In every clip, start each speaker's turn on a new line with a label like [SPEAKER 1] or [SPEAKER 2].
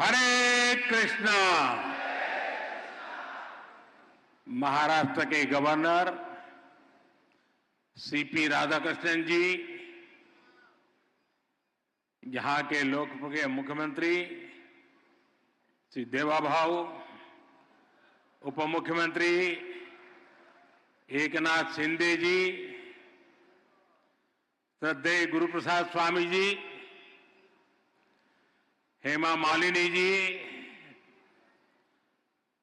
[SPEAKER 1] हरे कृष्णा। महाराष्ट्र के governor CP Radhakrishnan जी, यहां के लोकप्रिय मुख्यमंत्री श्री देवाभाऊ, उप मुख्यमंत्री एकनाथ शिंदे जी, श्रद्धेय गुरुप्रसाद स्वामी जी, हेमा मालिनी जी,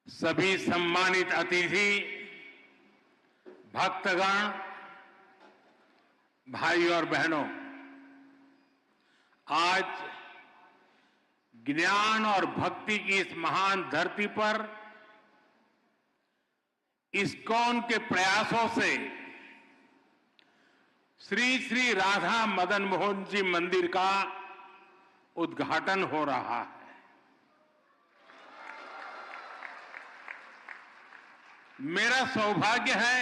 [SPEAKER 1] सभी सम्मानित अतिथि, भक्तगण, भाई और बहनों, आज ज्ञान और भक्ति की इस महान धरती पर इस्कॉन के प्रयासों से श्री श्री राधा मदन मोहन जी मंदिर का उद्घाटन हो रहा है। मेरा सौभाग्य है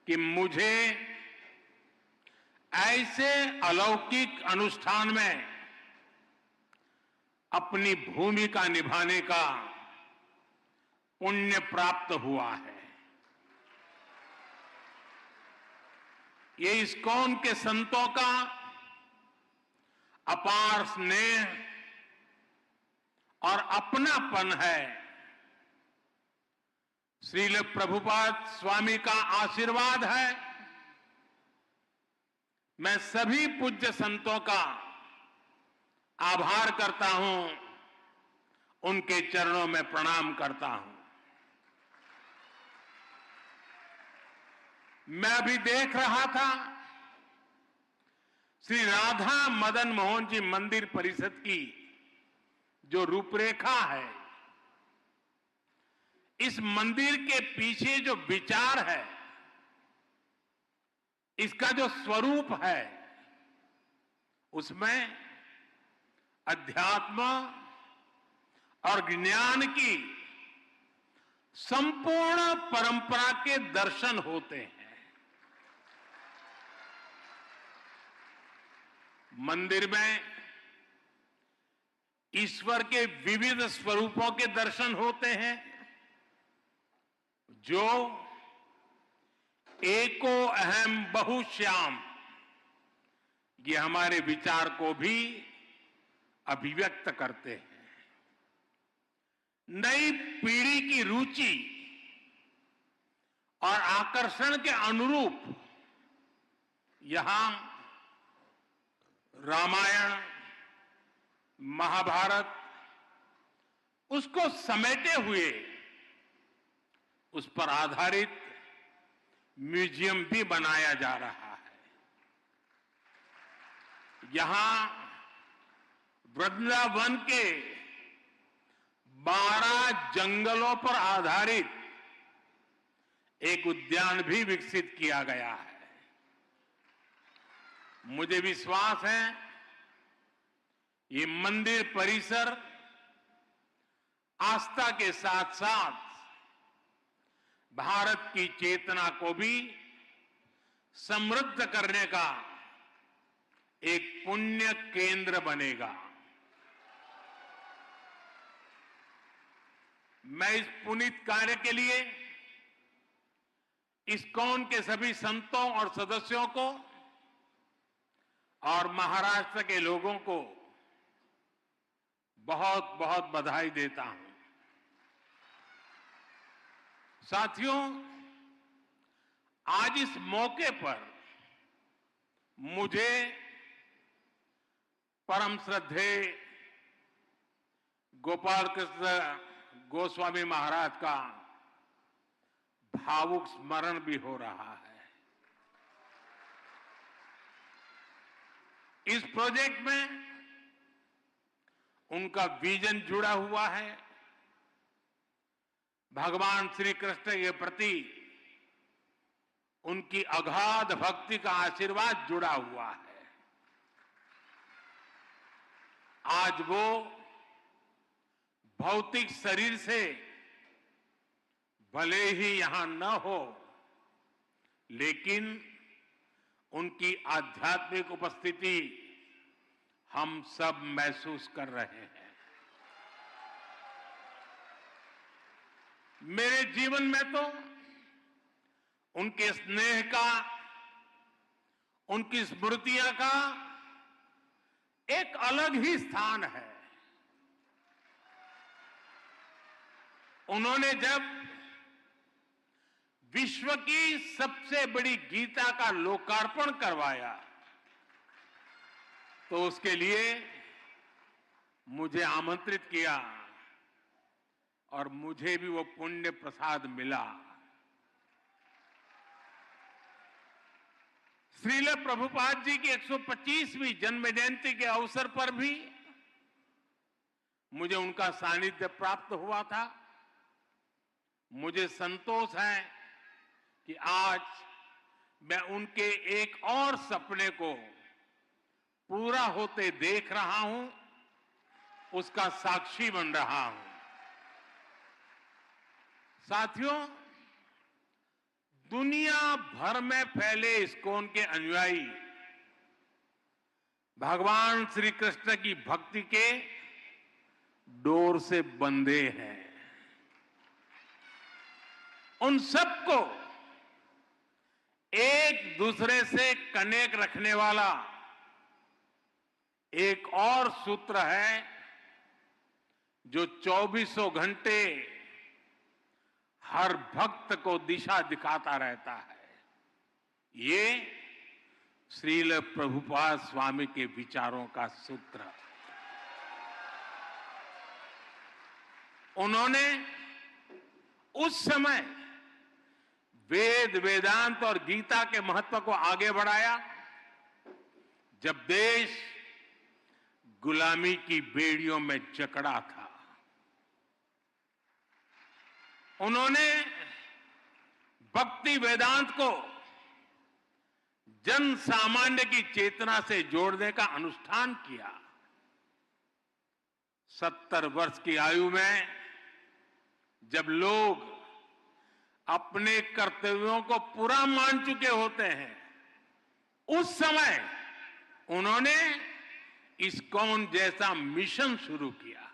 [SPEAKER 1] कि मुझे ऐसे अलौकिक अनुष्ठान में अपनी भूमिका निभाने का पुण्य प्राप्त हुआ है। ये इस्कॉन के संतों का अपार स्नेह और अपनापन है। श्रील प्रभुपाद स्वामी का आशीर्वाद है। मैं सभी पूज्य संतों का आभार करता हूं, उनके चरणों में प्रणाम करता हूं। मैं अभी देख रहा था श्री राधा मदन मोहन जी मंदिर परिषद की जो रूपरेखा है, इस मंदिर के पीछे जो विचार है, इसका जो स्वरूप है, उसमें अध्यात्म और ज्ञान की संपूर्ण परंपरा के दर्शन होते हैं। मंदिर में ईश्वर के विविध स्वरूपों के दर्शन होते हैं, जो एको अहम बहुश्याम, ये हमारे विचार को भी अभिव्यक्त करते हैं। नई पीढ़ी की रुचि और आकर्षण के अनुरूप यहां रामायण, महाभारत, उसको समेटे हुए उस पर आधारित म्यूजियम भी बनाया जा रहा है। यहां वृंदावन के 12 जंगलों पर आधारित एक उद्यान भी विकसित किया गया है। मुझे विश्वास है ये मंदिर परिसर आस्था के साथ साथ भारत की चेतना को भी समृद्ध करने का एक पुण्य केंद्र बनेगा। मैं इस पुनीत कार्य के लिए इस्कॉन के सभी संतों और सदस्यों को और महाराष्ट्र के लोगों को बहुत बहुत बधाई देता हूं। साथियों, आज इस मौके पर मुझे परम श्रद्धेय गोपाल कृष्ण गोस्वामी महाराज का भावुक स्मरण भी हो रहा है। इस प्रोजेक्ट में उनका विजन जुड़ा हुआ है, भगवान श्री कृष्ण के प्रति उनकी अगाध भक्ति का आशीर्वाद जुड़ा हुआ है। आज वो भौतिक शरीर से भले ही यहां न हो, लेकिन उनकी आध्यात्मिक उपस्थिति हम सब महसूस कर रहे हैं। मेरे जीवन में तो उनके स्नेह का, उनकी स्मृतियां का एक अलग ही स्थान है। उन्होंने जब विश्व की सबसे बड़ी गीता का लोकार्पण करवाया तो उसके लिए मुझे आमंत्रित किया और मुझे भी वो पुण्य प्रसाद मिला। श्रील प्रभुपाद जी की 125वीं जन्म जयंती के अवसर पर भी मुझे उनका सानिध्य प्राप्त हुआ था। मुझे संतोष है कि आज मैं उनके एक और सपने को पूरा होते देख रहा हूं, उसका साक्षी बन रहा हूं। साथियों, दुनिया भर में फैले इस्कॉन के अनुयायी भगवान श्री कृष्ण की भक्ति के डोर से बंधे हैं। उन सबको एक दूसरे से कनेक्ट रखने वाला एक और सूत्र है जो 24 घंटे हर भक्त को दिशा दिखाता रहता है। ये श्रील प्रभुपाद स्वामी के विचारों का सूत्र। उन्होंने उस समय वेद, वेदांत और गीता के महत्व को आगे बढ़ाया जब देश गुलामी की बेड़ियों में जकड़ा था। उन्होंने भक्ति वेदांत को जन सामान्य की चेतना से जोड़ने का अनुष्ठान किया। 70 वर्ष की आयु में जब लोग अपने कर्तव्यों को पूरा मान चुके होते हैं, उस समय उन्होंने इस्कॉन जैसा मिशन शुरू किया।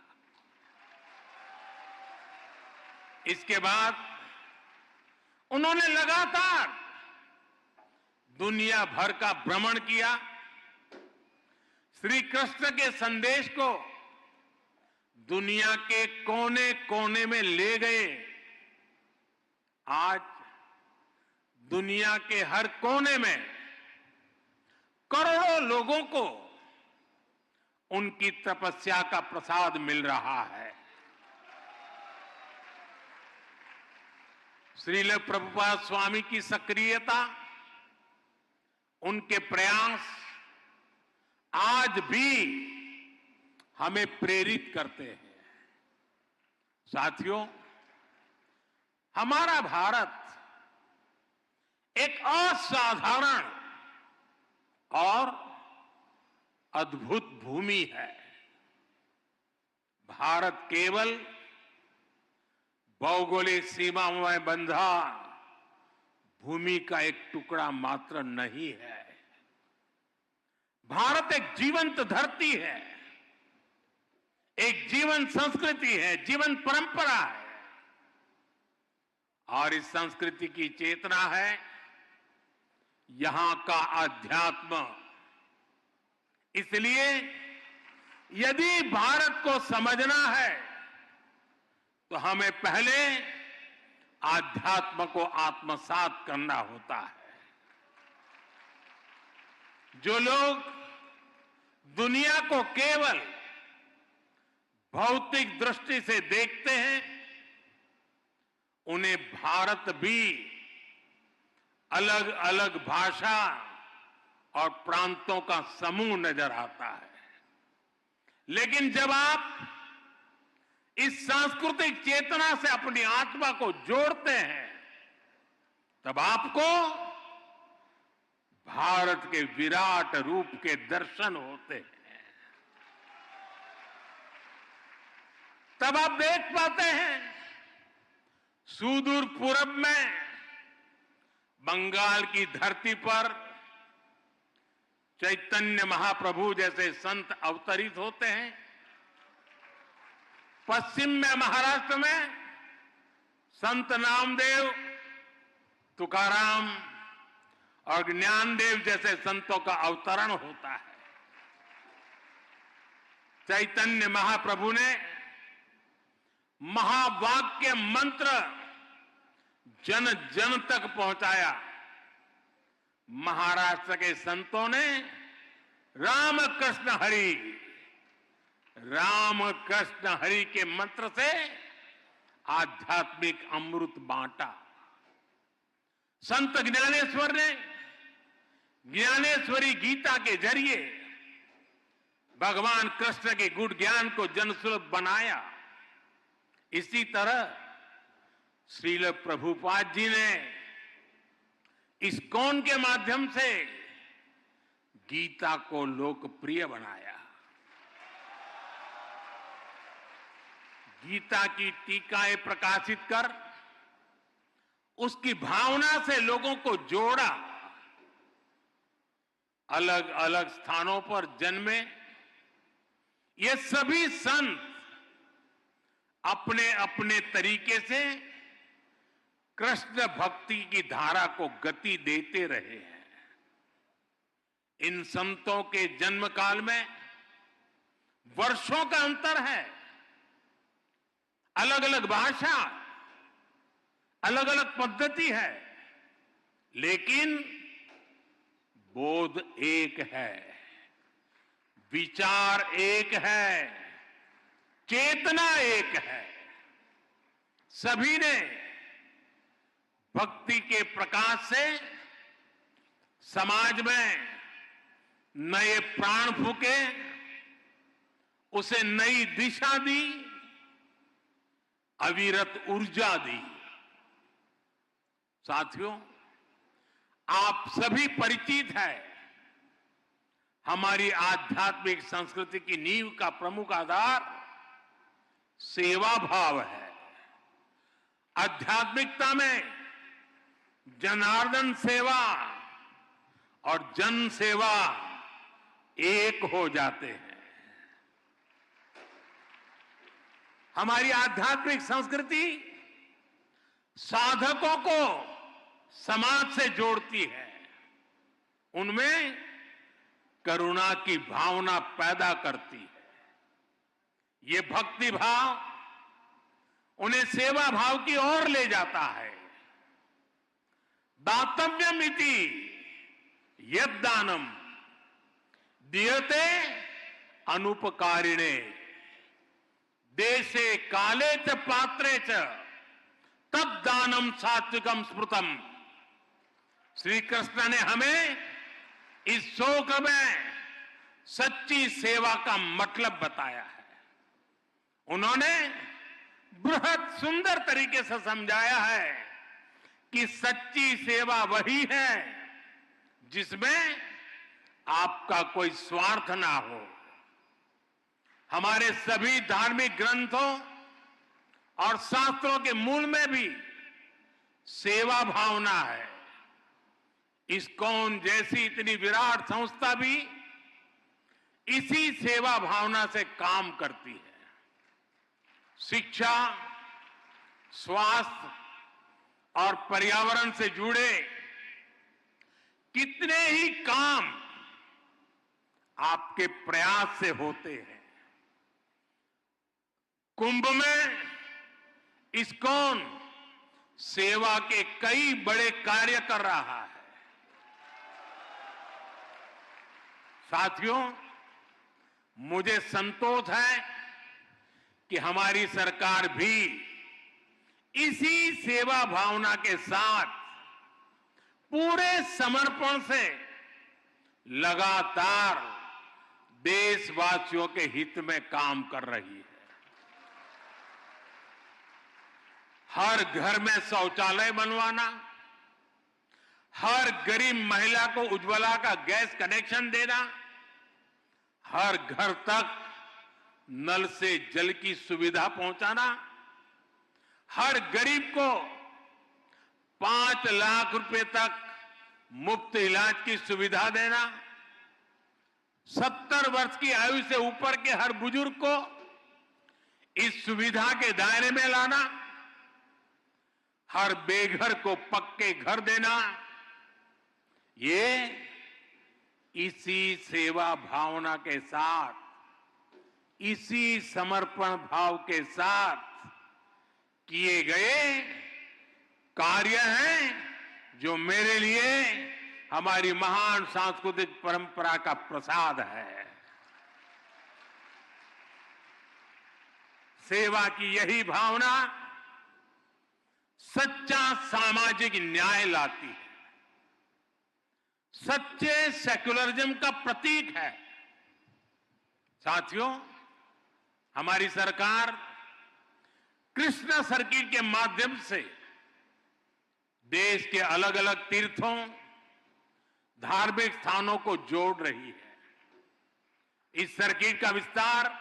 [SPEAKER 1] इसके बाद उन्होंने लगातार दुनिया भर का भ्रमण किया, श्री कृष्ण के संदेश को दुनिया के कोने कोने में ले गए। आज दुनिया के हर कोने में करोड़ों लोगों को उनकी तपस्या का प्रसाद मिल रहा है। श्रील प्रभुपाद स्वामी की सक्रियता, उनके प्रयास आज भी हमें प्रेरित करते हैं। साथियों, हमारा भारत एक असाधारण और अद्भुत भूमि है। भारत केवल भौगोलिक सीमाओं में बंधा भूमि का एक टुकड़ा मात्र नहीं है। भारत एक जीवंत धरती है, एक जीवन संस्कृति है, जीवन परंपरा है और इस संस्कृति की चेतना है यहां का अध्यात्म। इसलिए यदि भारत को समझना है तो हमें पहले आध्यात्म को आत्मसात करना होता है। जो लोग दुनिया को केवल भौतिक दृष्टि से देखते हैं, उन्हें भारत भी अलग अलग भाषा और प्रांतों का समूह नजर आता है। लेकिन जब आप इस सांस्कृतिक चेतना से अपनी आत्मा को जोड़ते हैं, तब आपको भारत के विराट रूप के दर्शन होते हैं। तब आप देख पाते हैं सुदूर पूरब में बंगाल की धरती पर चैतन्य महाप्रभु जैसे संत अवतरित होते हैं। पश्चिम में महाराष्ट्र में संत नामदेव, तुकाराम और ज्ञानदेव जैसे संतों का अवतरण होता है। चैतन्य महाप्रभु ने महावाक्य मंत्र जन जन तक पहुंचाया। महाराष्ट्र के संतों ने राम कृष्ण हरि के मंत्र से आध्यात्मिक अमृत बांटा। संत ज्ञानेश्वर ने ज्ञानेश्वरी गीता के जरिए भगवान कृष्ण के गुण ज्ञान को जनसुलभ बनाया। इसी तरह श्रील प्रभुपाद जी ने इस्कॉन के माध्यम से गीता को लोकप्रिय बनाया। गीता की टीकाएं प्रकाशित कर उसकी भावना से लोगों को जोड़ा। अलग अलग स्थानों पर जन्मे ये सभी संत अपने अपने तरीके से कृष्ण भक्ति की धारा को गति देते रहे हैं। इन संतों के जन्म काल में वर्षों का अंतर है, अलग अलग भाषा, अलग अलग पद्धति है, लेकिन बोध एक है, विचार एक है, चेतना एक है। सभी ने भक्ति के प्रकाश से समाज में नए प्राण फूके, उसे नई दिशा दी, अविरत ऊर्जा दी। साथियों, आप सभी परिचित हैं, हमारी आध्यात्मिक संस्कृति की नींव का प्रमुख आधार सेवा भाव है। आध्यात्मिकता में जनार्दन सेवा और जन सेवा एक हो जाते हैं। हमारी आध्यात्मिक संस्कृति साधकों को समाज से जोड़ती है, उनमें करुणा की भावना पैदा करती है। ये भक्ति भाव उन्हें सेवा भाव की ओर ले जाता है। दातव्यमिति यद्दानम दीयते अनुपकारिणे देशे काले च पात्रे च तद्दानम सात्विकम स्मृतम। श्री कृष्ण ने हमें इस शोक में सच्ची सेवा का मतलब बताया है। उन्होंने बृहद सुंदर तरीके से समझाया है कि सच्ची सेवा वही है जिसमें आपका कोई स्वार्थ ना हो। हमारे सभी धार्मिक ग्रंथों और शास्त्रों के मूल में भी सेवा भावना है। इस्कॉन जैसी इतनी विराट संस्था भी इसी सेवा भावना से काम करती है। शिक्षा, स्वास्थ्य और पर्यावरण से जुड़े कितने ही काम आपके प्रयास से होते हैं। कुंभ में इस्कॉन सेवा के कई बड़े कार्य कर रहा है। साथियों, मुझे संतोष है कि हमारी सरकार भी इसी सेवा भावना के साथ पूरे समर्पण से लगातार देशवासियों के हित में काम कर रही है। हर घर में शौचालय बनवाना, हर गरीब महिला को उज्ज्वला का गैस कनेक्शन देना, हर घर तक नल से जल की सुविधा पहुंचाना, हर गरीब को 5 लाख रुपए तक मुफ्त इलाज की सुविधा देना, 70 वर्ष की आयु से ऊपर के हर बुजुर्ग को इस सुविधा के दायरे में लाना, हर बेघर को पक्के घर देना, ये इसी सेवा भावना के साथ, इसी समर्पण भाव के साथ किए गए कार्य हैं जो मेरे लिए हमारी महान सांस्कृतिक परंपरा का प्रसाद है। सेवा की यही भावना सच्चा सामाजिक न्याय लाती है, सच्चे सेक्युलरिज्म का प्रतीक है। साथियों, हमारी सरकार कृष्ण सर्किट के माध्यम से देश के अलग अलग तीर्थों, धार्मिक स्थानों को जोड़ रही है। इस सर्किट का विस्तार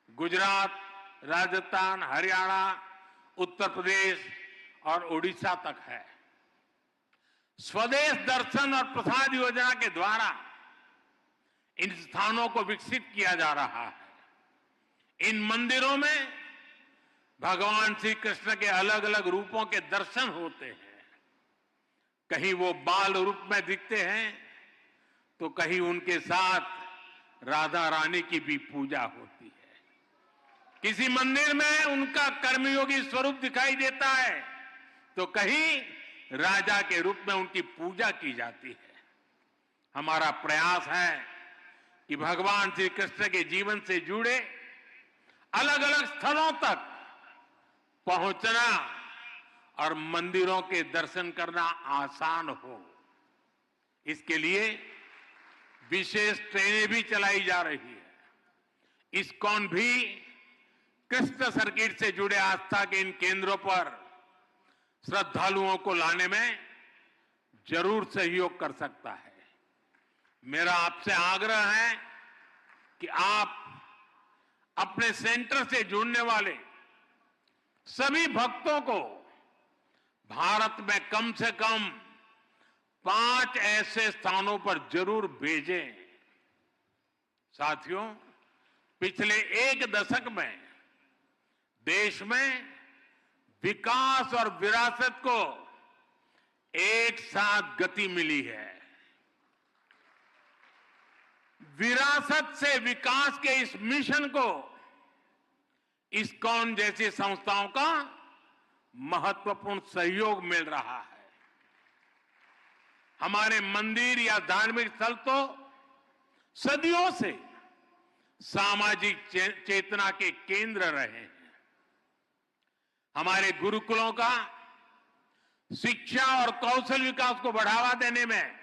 [SPEAKER 1] गुजरात, राजस्थान, हरियाणा, उत्तर प्रदेश और उड़ीसा तक है। स्वदेश दर्शन और प्रसाद योजना के द्वारा इन स्थानों को विकसित किया जा रहा है। इन मंदिरों में भगवान श्री कृष्ण के अलग अलग रूपों के दर्शन होते हैं। कहीं वो बाल रूप में दिखते हैं तो कहीं उनके साथ राधा रानी की भी पूजा होती है। किसी मंदिर में उनका कर्मयोगी स्वरूप दिखाई देता है तो कहीं राजा के रूप में उनकी पूजा की जाती है। हमारा प्रयास है कि भगवान श्री कृष्ण के जीवन से जुड़े अलग अलग स्थलों तक पहुंचना और मंदिरों के दर्शन करना आसान हो। इसके लिए विशेष ट्रेनें भी चलाई जा रही है। इस्कॉन भी कृष्ण सर्किट से जुड़े आस्था के इन केंद्रों पर श्रद्धालुओं को लाने में जरूर सहयोग कर सकता है। मेरा आपसे आग्रह है कि आप अपने सेंटर से जुड़ने वाले सभी भक्तों को भारत में कम से कम 5 ऐसे स्थानों पर जरूर भेजें। साथियों, पिछले 1 दशक में देश में विकास और विरासत को एक साथ गति मिली है। विरासत से विकास के इस मिशन को इस्कॉन जैसी संस्थाओं का महत्वपूर्ण सहयोग मिल रहा है। हमारे मंदिर या धार्मिक स्थल तो सदियों से सामाजिक चेतना के केंद्र रहे हैं। हमारे गुरुकुलों का शिक्षा और कौशल विकास को बढ़ावा देने में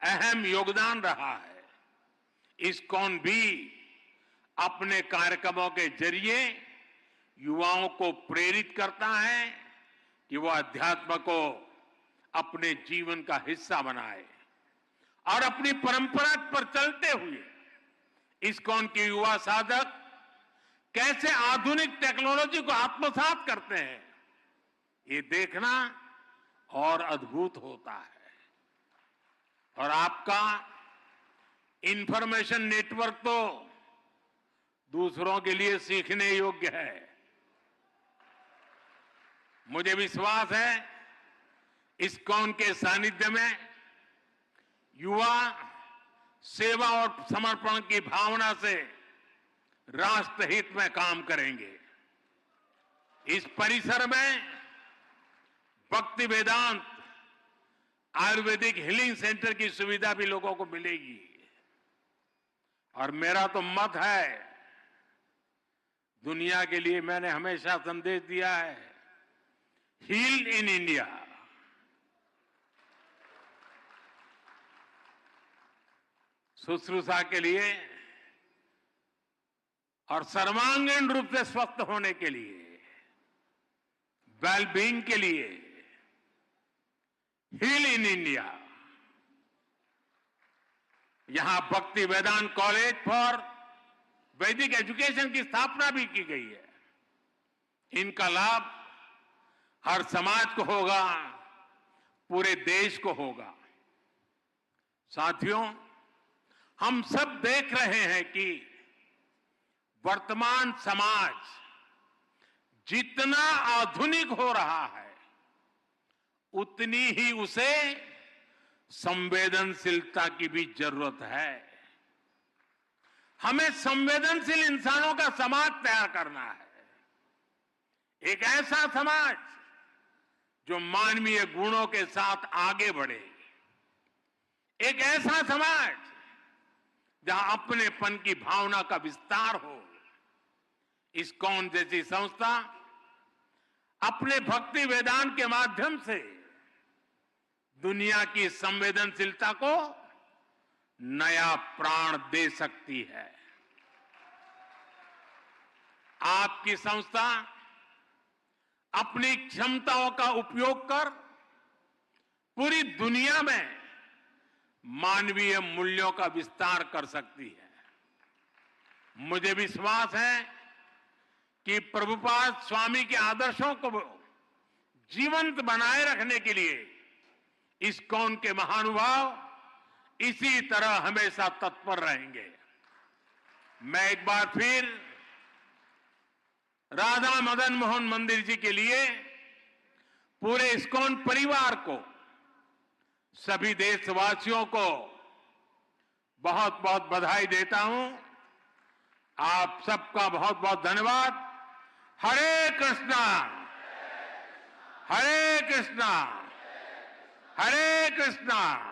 [SPEAKER 1] अहम योगदान रहा है। इस्कॉन भी अपने कार्यक्रमों के जरिए युवाओं को प्रेरित करता है कि वह अध्यात्म को अपने जीवन का हिस्सा बनाए और अपनी परंपरा पर चलते हुए इस्कॉन के युवा साधक कैसे आधुनिक टेक्नोलॉजी को आत्मसात करते हैं, ये देखना और अद्भुत होता है। और आपका इंफॉर्मेशन नेटवर्क तो दूसरों के लिए सीखने योग्य है। मुझे विश्वास है इस्कॉन के सानिध्य में युवा सेवा और समर्पण की भावना से राष्ट्रहित में काम करेंगे। इस परिसर में भक्ति वेदांत आयुर्वेदिक हीलिंग सेंटर की सुविधा भी लोगों को मिलेगी। और मेरा तो मत है, दुनिया के लिए मैंने हमेशा संदेश दिया है, हील इन इंडिया। शुश्रूषा के लिए और सर्वांगीण रूप से स्वस्थ होने के लिए, वेलबींग के लिए हील इन इंडिया। यहां भक्ति वेदांत कॉलेज फॉर वैदिक एजुकेशन की स्थापना भी की गई है। इनका लाभ हर समाज को होगा, पूरे देश को होगा। साथियों, हम सब देख रहे हैं कि वर्तमान समाज जितना आधुनिक हो रहा है उतनी ही उसे संवेदनशीलता की भी जरूरत है। हमें संवेदनशील इंसानों का समाज तैयार करना है, एक ऐसा समाज जो मानवीय गुणों के साथ आगे बढ़े, एक ऐसा समाज जहां अपनेपन की भावना का विस्तार हो। इस्कॉन जैसी संस्था अपने भक्ति वेदांत के माध्यम से दुनिया की संवेदनशीलता को नया प्राण दे सकती है। आपकी संस्था अपनी क्षमताओं का उपयोग कर पूरी दुनिया में मानवीय मूल्यों का विस्तार कर सकती है। मुझे विश्वास है कि प्रभुपाद स्वामी के आदर्शों को जीवंत बनाए रखने के लिए इस्कॉन के महानुभाव इसी तरह हमेशा तत्पर रहेंगे। मैं एक बार फिर राधा मदन मोहन मंदिर जी के लिए पूरे इस्कॉन परिवार को, सभी देशवासियों को बहुत बहुत बधाई देता हूं। आप सबका बहुत बहुत धन्यवाद। हरे कृष्णा, हरे कृष्णा, हरे कृष्णा।